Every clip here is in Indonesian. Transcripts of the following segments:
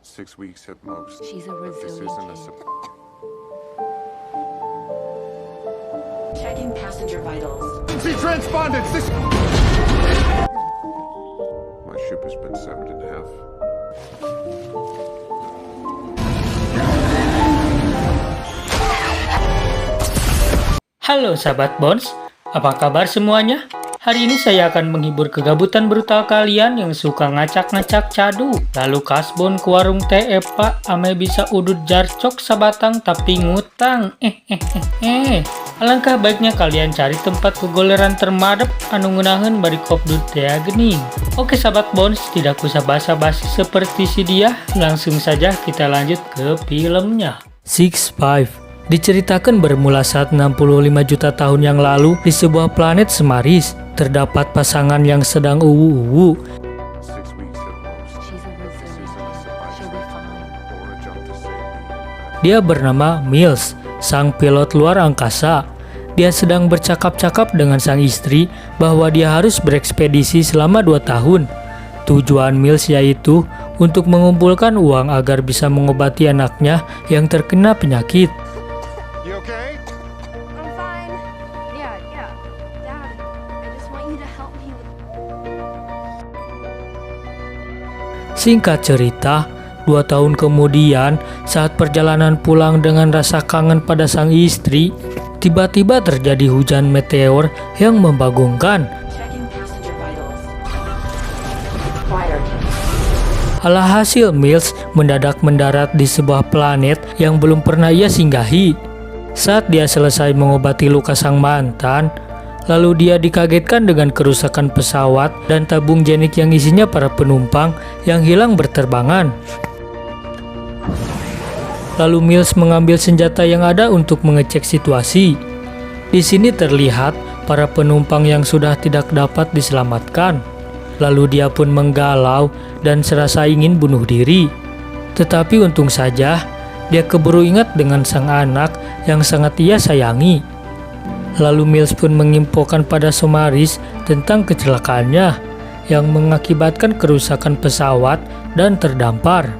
6 weeks at most. She's a But this resilient isn't a kid. Checking passenger vitals. See transpondence! My ship has been severed in half. Halo sahabat Bones, apa kabar semuanya? Hari ini saya akan menghibur kegabutan brutal kalian yang suka ngacak-ngacak cadu. Lalu kasbon ke warung teh Pak, ame bisa udut jarcok sabatang tapi ngutang. Alangkah baiknya kalian cari tempat kegoleran termadep anu ngunaheun bari kopdut teh gening. Oke sahabat Bones, tidak usah basa-basi seperti si dia, langsung saja kita lanjut ke filmnya. 6-5 diceritakan bermula saat 65 juta tahun yang lalu di sebuah planet Semaris. Terdapat pasangan yang sedang uwu-uwu. 6 weeks at most. She's a But this resilient isn't a kid. surprise She'll be fine. or a jump to safety. Dia bernama Mills, sang pilot luar angkasa. Dia sedang bercakap-cakap dengan sang istri bahwa dia harus berekspedisi selama 2 tahun. Tujuan Mills yaitu untuk mengumpulkan uang agar bisa mengobati anaknya yang terkena penyakit. You okay? I'm fine. Yeah. Dad, I just want you to help me with... Singkat cerita, 2 tahun kemudian saat perjalanan pulang dengan rasa kangen pada sang istri, tiba-tiba terjadi hujan meteor yang membagongkan. Checking passenger vitals. Acquired. Alhasil Mills mendadak mendarat di sebuah planet yang belum pernah ia singgahi. Saat dia selesai mengobati luka sang mantan, lalu dia dikagetkan dengan kerusakan pesawat dan tabung jenik yang isinya para penumpang yang hilang berterbangan. Lalu Mills mengambil senjata yang ada untuk mengecek situasi. Di sini terlihat para penumpang yang sudah tidak dapat diselamatkan. Lalu dia pun menggalau dan serasa ingin bunuh diri. Tetapi untung saja, dia keburu ingat dengan sang anak yang sangat ia sayangi. Lalu Mills pun menginfokan pada Semaris tentang kecelakaannya yang mengakibatkan kerusakan pesawat dan terdampar.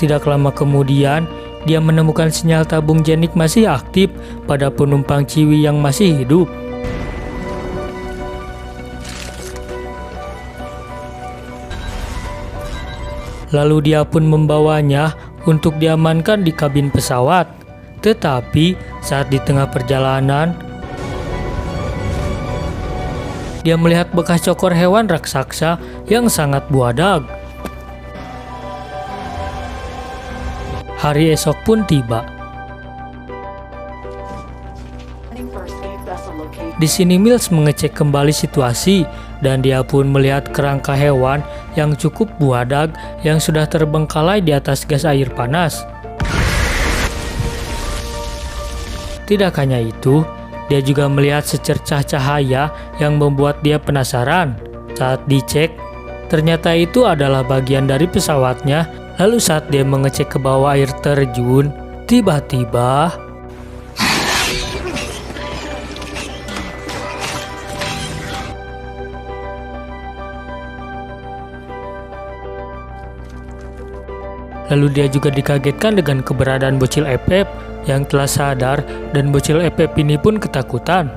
Tidak lama kemudian, dia menemukan sinyal tabung jenik masih aktif pada penumpang Ciwi yang masih hidup. Lalu dia pun membawanya untuk diamankan di kabin pesawat. Tetapi saat di tengah perjalanan, dia melihat bekas cokor hewan raksasa yang sangat buadag. Hari esok pun tiba. First aid vessel located. Di sini Mills mengecek kembali situasi dan dia pun melihat kerangka hewan yang cukup buadag yang sudah terbengkalai di atas gas air panas. Tidak hanya itu, dia juga melihat secercah cahaya yang membuat dia penasaran. Saat dicek, ternyata itu adalah bagian dari pesawatnya. Lalu saat dia mengecek ke bawah air terjun, tiba-tiba lalu dia juga dikagetkan dengan keberadaan bocil Epep yang telah sadar, dan bocil Epep ini pun ketakutan.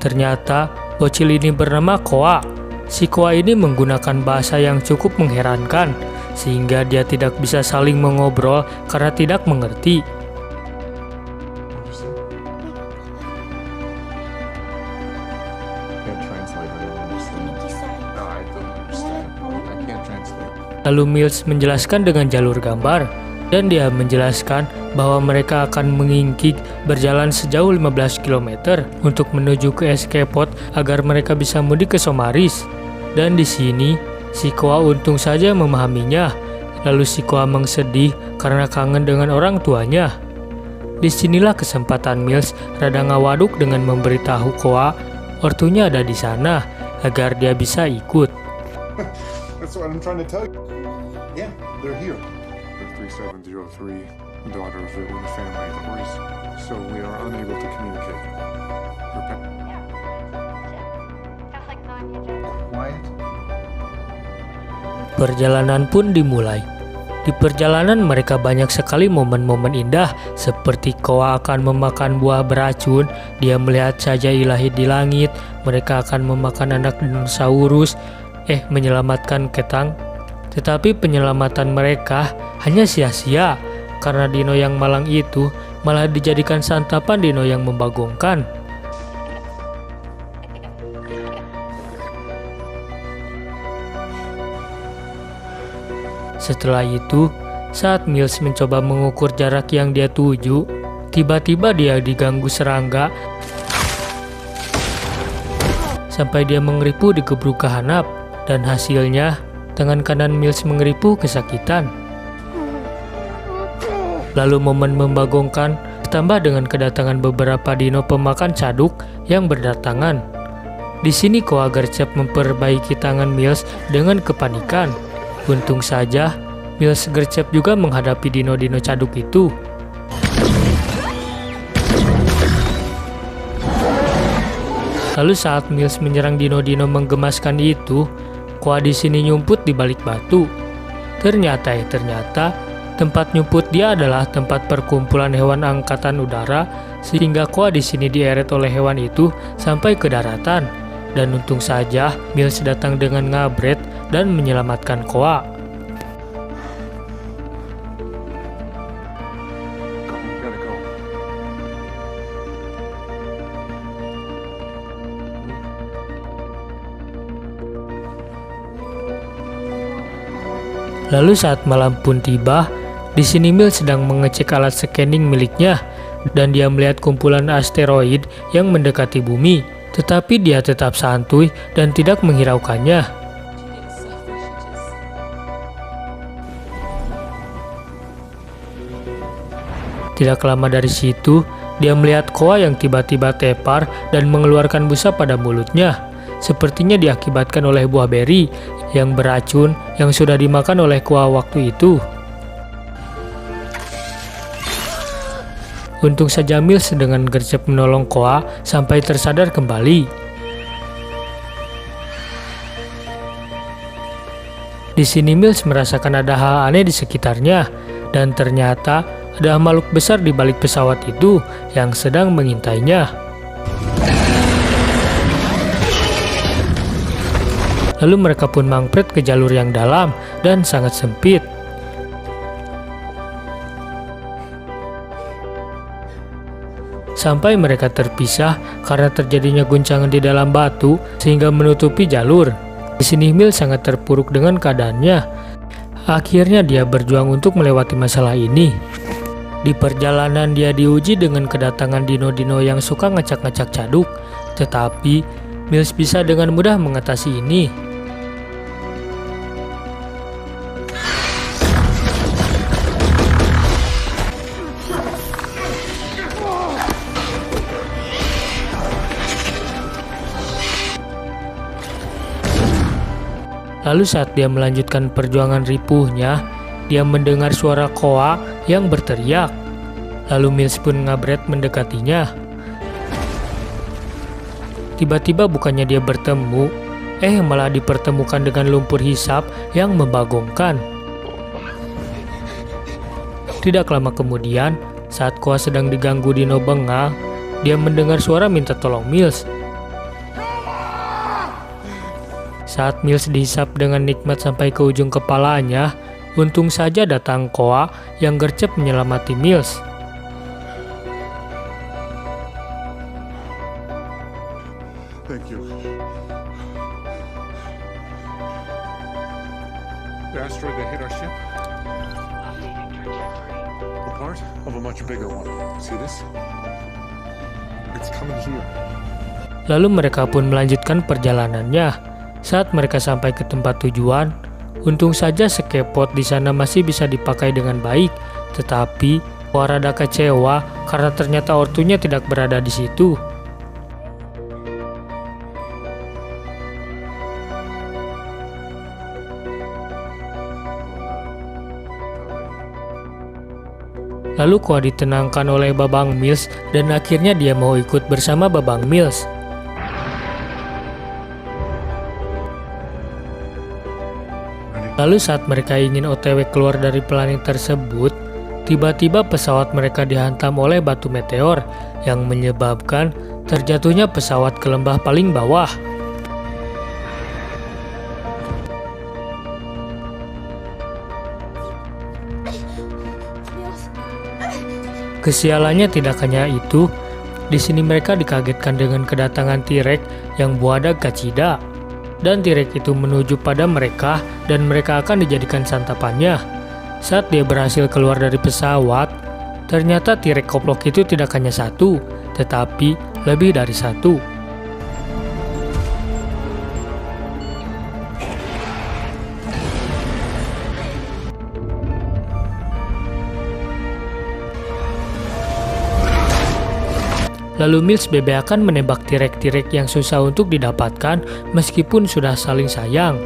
Ternyata bocil ini bernama Koa. Si Koa ini menggunakan bahasa yang cukup mengherankan, sehingga dia tidak bisa saling mengobrol karena tidak mengerti. Can't translate. I don't understand. No, I don't understand. I can't translate. Lalu Mills menjelaskan dengan jalur gambar, dan dia menjelaskan bahwa mereka akan mengingkik berjalan sejauh 15 km untuk menuju ke escape pod agar mereka bisa mudik ke Semaris. Dan di sini, si Koa untung saja memahaminya. Lalu si Koa sedih karena kangen dengan orang tuanya. Disinilah kesempatan Mills rada ngawaduk dengan memberitahu Koa ortunya ada di sana agar dia bisa ikut. That's what I'm trying to tell you. Yeah, they're here. We're 3703, daughter of the owner family of the horse, so we are unable to communicate. Quiet. Perjalanan pun dimulai. Di perjalanan mereka banyak sekali momen-momen indah seperti Koa akan memakan buah beracun, dia melihat saja ilahi di langit, mereka akan memakan anak dinosaurus, menyelamatkan Ketang. Tetapi penyelamatan mereka hanya sia-sia karena dino yang malang itu malah dijadikan santapan dino yang membagongkan. Setelah itu, saat Mills mencoba mengukur jarak yang dia tuju, tiba-tiba dia diganggu serangga sampai dia mengeripu di gebruk kehanap, dan hasilnya tangan kanan Mills mengeripu kesakitan. Lalu momen membagongkan ditambah dengan kedatangan beberapa dino pemakan caduk yang berdatangan. Di sini Koa gercep memperbaiki tangan Mills dengan kepanikan. Untung saja, Mills gercep juga menghadapi dino-dino caduk itu. Lalu saat Mills menyerang dino-dino menggemaskan itu, Koa di sini nyumput di balik batu. Ternyata tempat nyumput dia adalah tempat perkumpulan hewan angkatan udara, sehingga Koa di sini dieret oleh hewan itu sampai ke daratan. Dan untung saja Mills datang dengan ngabret dan menyelamatkan Koa. Gotta go. Lalu saat malam pun tiba, di sini Mills sedang mengecek alat scanning miliknya dan dia melihat kumpulan asteroid yang mendekati bumi, tetapi dia tetap santuy dan tidak menghiraukannya. Tidak lama dari situ, dia melihat Koa yang tiba-tiba tepar dan mengeluarkan busa pada mulutnya. Sepertinya diakibatkan oleh buah beri yang beracun yang sudah dimakan oleh Koa waktu itu. Untung saja Mills dengan gercep menolong Koa sampai tersadar kembali. Di sini Mills merasakan ada hal aneh di sekitarnya, dan ternyata ada makhluk besar di balik pesawat itu yang sedang mengintainya. Lalu mereka pun mangpret ke jalur yang dalam dan sangat sempit. Sampai mereka terpisah karena terjadinya guncangan di dalam batu sehingga menutupi jalur. Di sini Mills sangat terpuruk dengan keadaannya. Akhirnya dia berjuang untuk melewati masalah ini. Di perjalanan dia diuji dengan kedatangan dino-dino yang suka ngacak-ngacak caduk, tetapi Mills bisa dengan mudah mengatasi ini. Lalu saat dia melanjutkan perjuangan ripuhnya, dia mendengar suara Koa yang berteriak. Lalu Mills pun ngabret mendekatinya. Tiba-tiba bukannya dia bertemu, malah dipertemukan dengan lumpur hisap yang membagongkan. Tidak lama kemudian, saat Koa sedang diganggu dino bengal, dia mendengar suara minta tolong Mills. Saat Mills dihisap dengan nikmat sampai ke ujung kepalanya, untung saja datang Koa yang gercep menyelamati Mills. Thank you. The asteroid that hit our ship? A part of a much bigger one. See this? It's coming here. Lalu mereka pun melanjutkan perjalanannya. Saat mereka sampai ke tempat tujuan, untung saja skepot di sana masih bisa dipakai dengan baik, tetapi Koa rada kecewa karena ternyata ortunya tidak berada di situ. Lalu Koa ditenangkan oleh Babang Mills dan akhirnya dia mau ikut bersama Babang Mills. Lalu saat mereka ingin OTW keluar dari planet tersebut, tiba-tiba pesawat mereka dihantam oleh batu meteor yang menyebabkan terjatuhnya pesawat ke lembah paling bawah. Kesialannya tidak hanya itu, di sini mereka dikagetkan dengan kedatangan T-Rex yang buadak Gachida. Dan T-Rex itu menuju pada mereka dan mereka akan dijadikan santapannya. Saat dia berhasil keluar dari pesawat, ternyata T-Rex koplok itu tidak hanya satu, tetapi lebih dari satu. Lalu Mills bebeakan menembak T-Rex yang susah untuk didapatkan meskipun sudah saling sayang.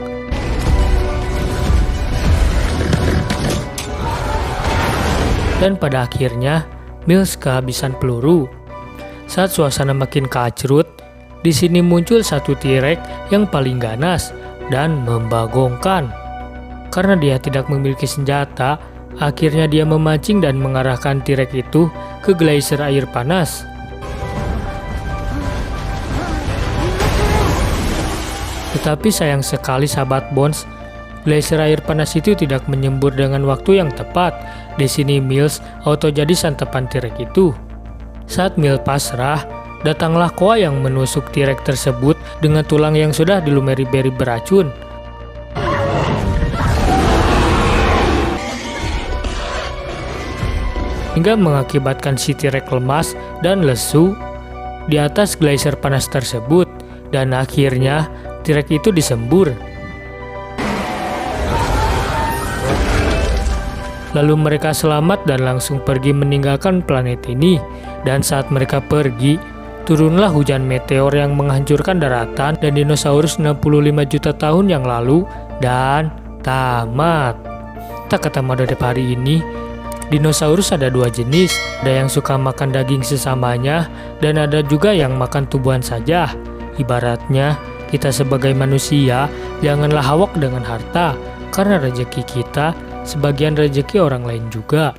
Dan pada akhirnya, Mills kehabisan peluru. Saat suasana makin kacrut, di sini muncul satu T-Rex yang paling ganas dan membagongkan. Karena dia tidak memiliki senjata, akhirnya dia memancing dan mengarahkan T-Rex itu ke geyser air panas. Tetapi sayang sekali sahabat Bones, geyser air panas itu tidak menyembur dengan waktu yang tepat. Di sini Mills auto jadi santapan T-Rex itu. Saat Mills pasrah, datanglah Koa yang menusuk T-Rex tersebut dengan tulang yang sudah dilumuri beri beracun. Hingga mengakibatkan si T-Rex lemas dan lesu di atas geyser panas tersebut. Dan akhirnya T-Rex itu disembur. Lalu mereka selamat dan langsung pergi meninggalkan planet ini. Dan saat mereka pergi, turunlah hujan meteor yang menghancurkan daratan dan dinosaurus 65 juta tahun yang lalu dan tamat. Tak kata Madodep hari ini, dinosaurus ada dua jenis, ada yang suka makan daging sesamanya dan ada juga yang makan tubuhan saja. Ibaratnya, kita sebagai manusia, janganlah hawak dengan harta, karena rezeki kita sebagian rezeki orang lain juga.